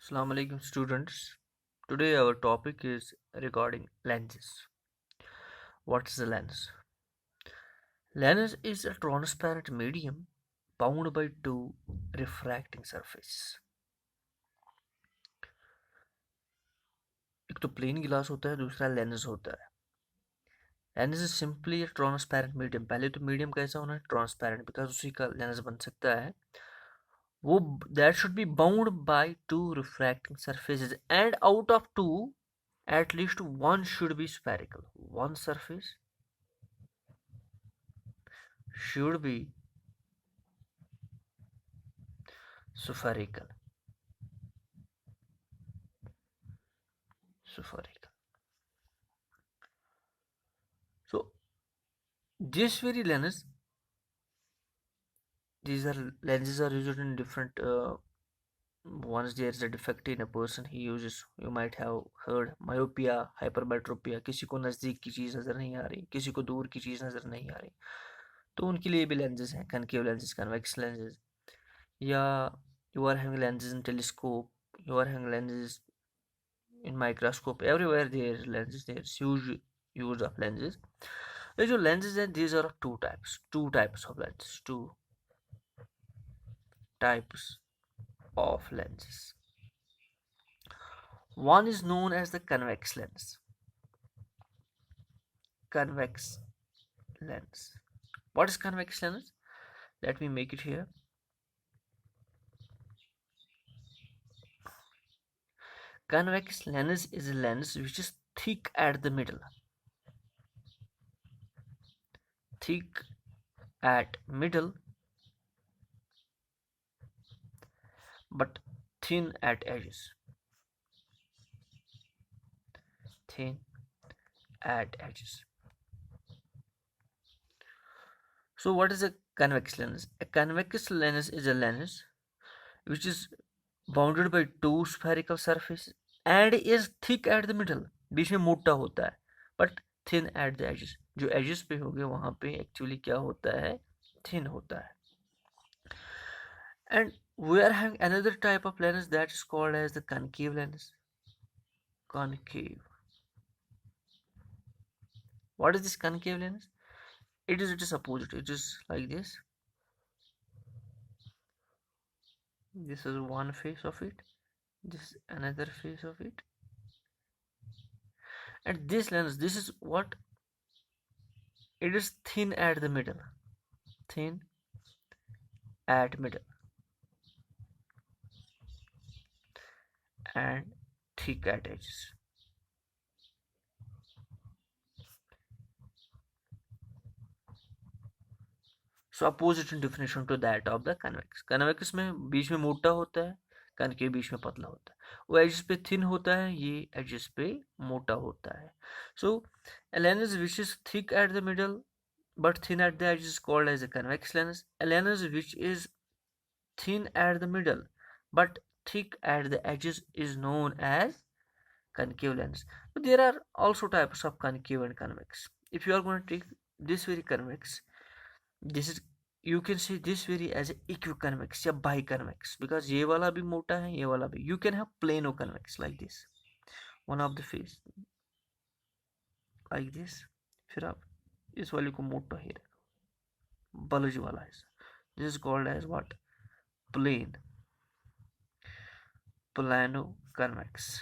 Assalamu alaikum students. Today our topic is regarding lenses. What is a lens? Lens is a transparent medium bound by two refracting surfaces. एक तो plane गिलास होता है, दूसरा lens होता है. Lens is simply a transparent medium. पहले तो मीडियम कैसा होना है? ट्रांसपेरेंट, बिकॉज उसी का लेंस बन सकता है. वो that should be bound by two refracting surfaces, and out of two at least one should be spherical. One surface should be spherical. Spherical. So this very lens, these are lenses are used in different. Once there is a defect in a person, he uses. You might have heard myopia, hypermetropia. किसी को नज़दीक की चीज़ नज़र नहीं आ रही, किसी को दूर की चीज़ नज़र नहीं आ रही, तो उनके लिए भी lenses हैं, concave lenses, convex lenses. या you are having lenses in telescope, you are having lenses in microscope. Everywhere there is lenses. There is huge use of lenses. ये जो lenses हैं, these are of two types of lenses, two types of lenses. One is known as the convex lens. Convex lens. What is convex lens? Let me make it here. Convex lens is a lens which is thick at the middle. Thick at middle, but thin at edges. Thin at edges. So what is a convex lens? A convex lens is a lens which is bounded by two spherical surfaces and is thick at the middle. बीच में मोटा होता है, but thin at the edges. जो edges पे होंगे वहाँ पे actually क्या होता है? Thin होता है. And we are having another type of lens that is called as the concave lens. Concave. What is this concave lens? It is opposite. It is like this. This is one face of it. This is another face of it. And this lens, this is what? It is thin at the middle. Thin at middle. And thick at edges. So opposite in definition to that of the convex. Convex में बीच में मोटा होता है, concave बीच में पतला होता है. वो edges पे thin होता है, ये edges पे मोटा होता है. So a lens which is thick at the middle but thin at the edges is called as a convex lens. A lens which is thin at the middle but thick at the edges is known as concave lens. But there are also types of concave and convex. If you are going to take this very convex, this is, you can see this very as equiconvex या biconvex, because ये वाला भी मोटा है, ये वाला भी. You can have plano convex like this, one of the face like this. फिर आप इस वाले को मोटा ही रखो, बल्ज वाला हिस्सा. This is called as what? Plane. Plano convex.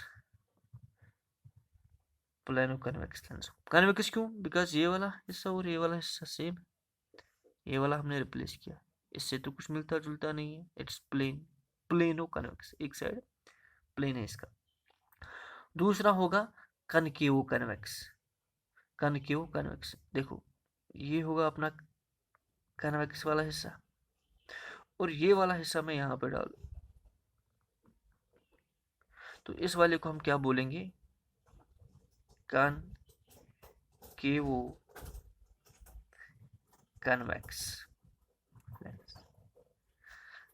Plano convex lens. Convex क्यों? Because ये वाला हिस्सा और ये वाला हिस्सा सेम. ये वाला हमने रिप्लेस किया, इससे तो कुछ मिलता जुलता नहीं है. It's plane. प्लेनो कन्वेक्स, एक साइड प्लेन है इसका. दूसरा होगा कनकेव कन्वेक्स. कनकेव कन्वेक्स, देखो ये होगा अपना कन्वेक्स वाला हिस्सा, और ये वाला हिस्सा मैं यहाँ पे डाल, तो इस वाले को हम क्या बोलेंगे? Concave convex lens.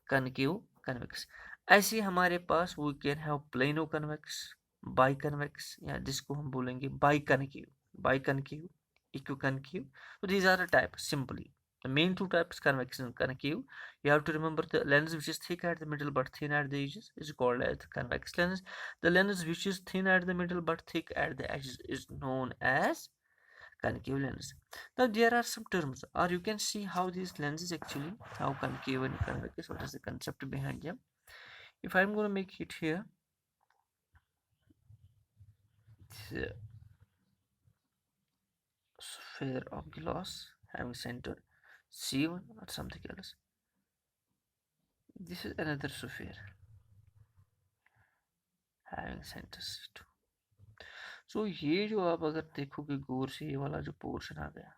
Concave convex. ऐसे हमारे पास we can have plano convex, bi convex, या जिसको हम बोलेंगे बाई कनकेव, इक्विकनकेव. तो these are the type simply. The main two types, convex and concave. You have to remember the lens which is thick at the middle but thin at the edges is called as the convex lens. The lens which is thin at the middle but thick at the edges is known as concave lens. Now there are some terms, or you can see how these lenses actually, how concave and convex, what is the concept behind them. If I'm going to make it here, the sphere of glass having center C1 or something else. This is another sphere having center C2. So ये जो आप अगर देखोगे गौर से, ये वाला जो portion आ गया,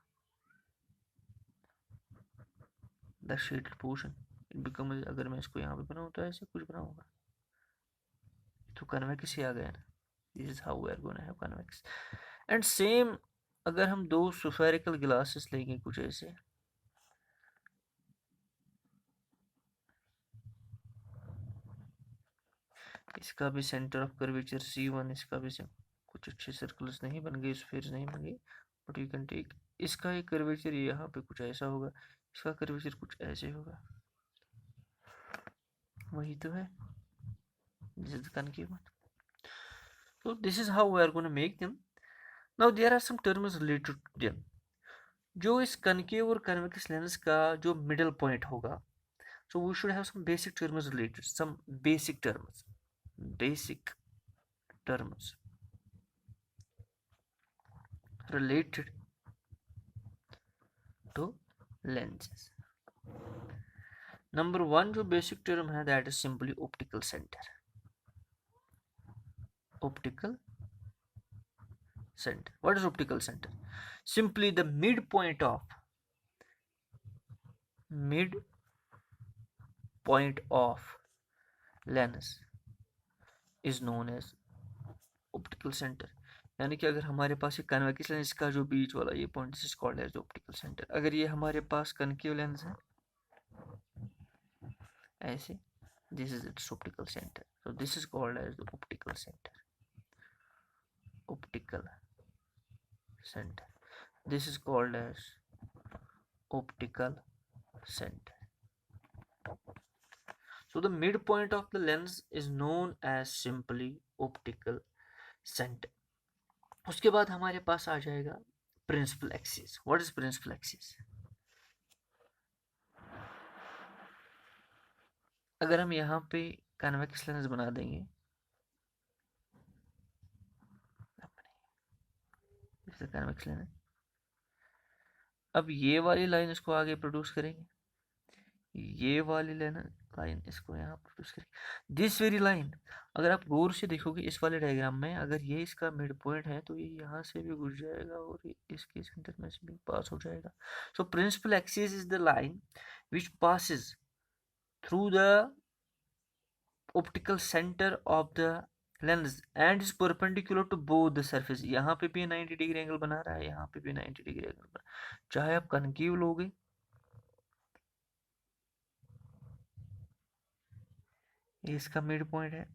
the shaded portion, it become, अगर मैं इसको यहाँ पे बनाऊँ तो ऐसे कुछ बनाऊंगा तो कन्वेक्स ही आ गया ना. This is how we are gonna have convex. And same अगर हम दो स्फेरिकल ग्लासेस लेंगे कुछ ऐसे, इसका भी सेंटर ऑफ कर्वेचर C1, इसका भी कुछ अच्छे सर्कल्स नहीं बन गए, स्फीयर्स नहीं बन गए, बट यू कैन टेक इसका एक कर्वेचर यहाँ पे कुछ ऐसा होगा, इसका कर्वेचर कुछ ऐसे होगा, वही तो है. This is the concave one. So this is how we are going to make them. Now there are some terms related to them. जो इस concave और convex lens का जो middle point होगा, so we should have some basic terms related, some basic terms related to lenses. Number one जो basic term है, that is simply optical center. Optical center. What is optical center? Simply the midpoint of lens is known as optical center. यानी कि अगर हमारे पास ये convex lens का जो बीच वाला ये point, this is called as optical centre. अगर ये हमारे पास कनकेव लेंस है ऐसे, this is its optical centre. So this is called as the optical centre. Optical center. This is called as optical center. So the midpoint of the lens is known as simply optical center. उसके बाद हमारे पास आ जाएगा principal axis. What is principal axis? अगर हम यहाँ पे कन्वेक्स लेंस बना देंगे, कन्वेक्स लेंस, अब ये वाली लाइन इसको आगे प्रोड्यूस करेंगे, ये वाली लाइन इसको यहाँ प्रोड्यूस करेंगे. दिस वेरी लाइन, अगर आप गौर से देखोगे इस वाले डायग्राम में, अगर ये इसका मिड पॉइंट है तो ये यहाँ से भी घुस जाएगा और ये इसके सेंटर में से भी पास हो जाएगा. So principal axis is the line which passes through the optical centre of the lens and is perpendicular to both the surface. यहाँ पे भी 90 डिग्री एंगल बना रहा है, यहाँ पे भी 90 डिग्री एंगल बना. चाहे आप कनकेव लोगे, ये इसका मिड पॉइंट है,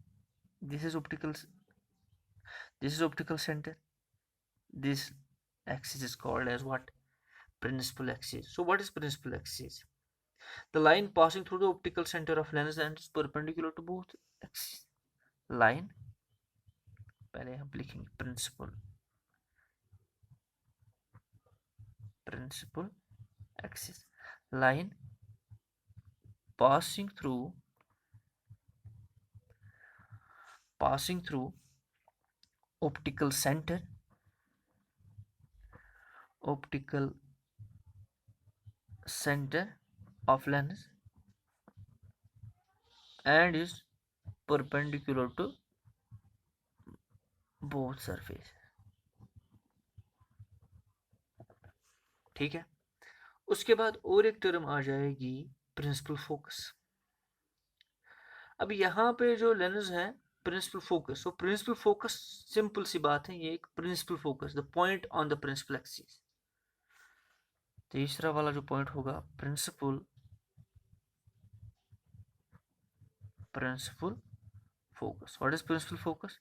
this is optical centre. This axis is called as what? Principal axis. So what is principal axis? The line passing through the optical center of lens and is perpendicular to both axes. Line, पहले हम लिखेंगे principal axis. Line passing through optical center of lens and is perpendicular to both surface. ठीक है. उसके बाद और एक term आ जाएगी प्रिंसिपल फोकस. अब यहाँ पे जो लेंस है principal focus, so principal focus simple सी बात है, ये एक principal focus, the point on the principal axis. तीसरा वाला जो पॉइंट होगा principal focus. What is principal focus?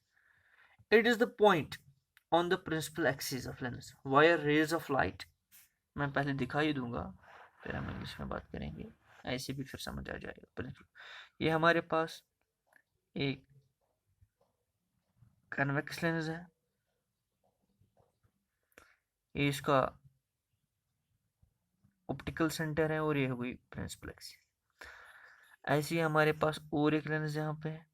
It is the point on the principal axis of lens where rays of light, मैं पहले दिखा ही दूंगा, फिर हम इंग्लिश में बात करेंगे, ऐसे भी फिर समझ आ जाएगा। ये हमारे पास एक कन्वेक्स लेंस है, ये इसका ऑप्टिकल सेंटर है और ये हुई प्रिंसिपल एक्सिस। ऐसे ही हमारे पास और एक लेंस यहाँ पे है,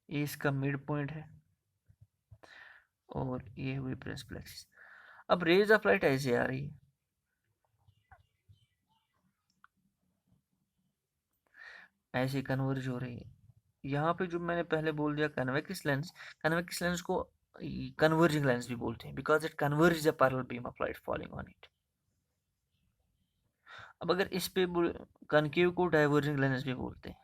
ये इसका मिड पॉइंट है और ये हुई प्रिंसिपल एक्सिस। अब रेज ऑफ लाइट ऐसे आ रही है, ऐसे कन्वर्ज हो रही है। यहाँ पे जो मैंने पहले बोल दिया कन्वेक्स लेंस, कन्वेक्स लेंस को कन्वर्जिंग लेंस भी बोलते हैं because it converge the parallel beam of light falling on it. अब अगर इस पे कनकेव को डाइवर्जिंग लेंस भी बोलते हैं।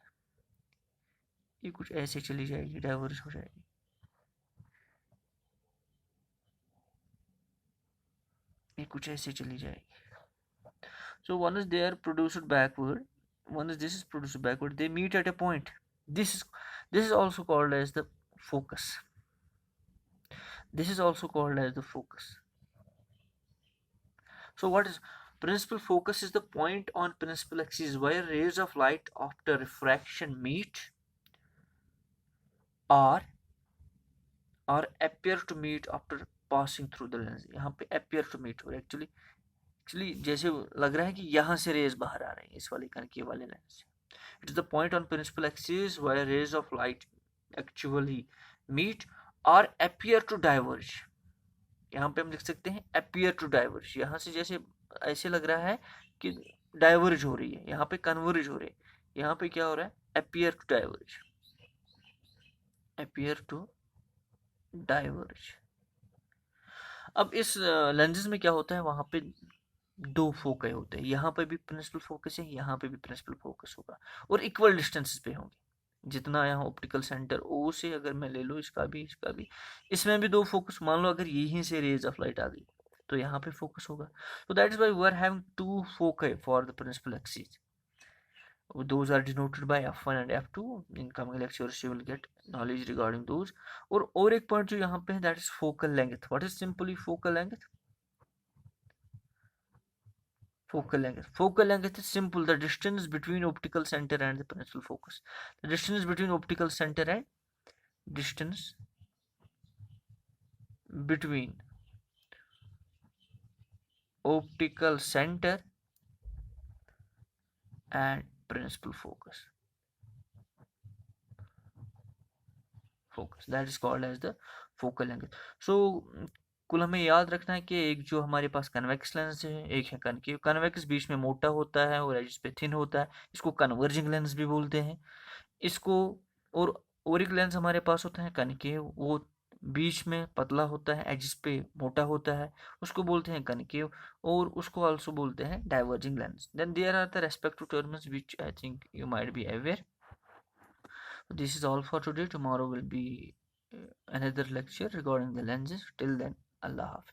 ये कुछ ऐसे चली जाएगी, डाइवर्ज हो जाएगी, ये कुछ ऐसे चली जाएगी। So one is there produced backward, one is this is produced backward. They meet at a point. This is also called as the focus. This is also called as the focus. So what is principal focus? Is the point on principal axis where rays of light after refraction meet or appear to meet after passing through the lens. यहाँ पे appear to meet हो, actually जैसे लग रहा है कि यहाँ से रेज बाहर आ रहे हैं इस वाले कनकेव वाले लेंस से। It is the point on principal axis where rays of light actually meet or appear to diverge. यहाँ पे हम लिख सकते हैं appear to diverge, यहाँ से जैसे ऐसे लग रहा है कि डाइवर्ज हो रही है, यहाँ पे कन्वर्ज हो रही है, यहाँ पे क्या हो रहा है appear to diverge, appear to diverge। अब इस लेंसेज में क्या होता है, वहां पे दो फोकस होते हैं, यहाँ पे भी प्रिंसिपल फोकस है, यहाँ पे भी प्रिंसिपल फोकस होगा और इक्वल डिस्टेंसेस पे होंगे। जितना यहाँ ऑप्टिकल सेंटर ओ से अगर मैं ले लूँ, इसका भी इसका भी, इसमें भी दो फोकस, मान लो अगर यहीं से रेज ऑफ लाइट आ गई तो यहाँ पे फोकस होगा। तो that is why we are having to focus for the principal axis. Those are denoted by f1 and f2. In coming lectures you will get knowledge regarding those. और एक point जो यहाँ पे है, that is focal length. What is simply focal length? Focal length. Focal length is simple, the distance between optical center and the principal focus. The distance between optical center and distance between optical center and principal focus. That is called as the focal length. So कुल हमें याद रखना है कि एक जो हमारे पास convex lens है, एक है कनकेव। कन्वेक्स बीच में मोटा होता है और एजिस पे थिन होता है, इसको कन्वर्जिंग लेंस भी बोलते हैं। इसको और एक लेंस हमारे पास होता है कनकेव, वो बीच में पतला होता है, एजिस पे मोटा होता है, उसको बोलते हैं कनकेव, और उसको आल्सो बोलते हैं diverging lens. Then there are the respective terms which I think you might be aware. This is all for today. Tomorrow will be another lecture regarding the lenses. Till then, Allah Hafiz.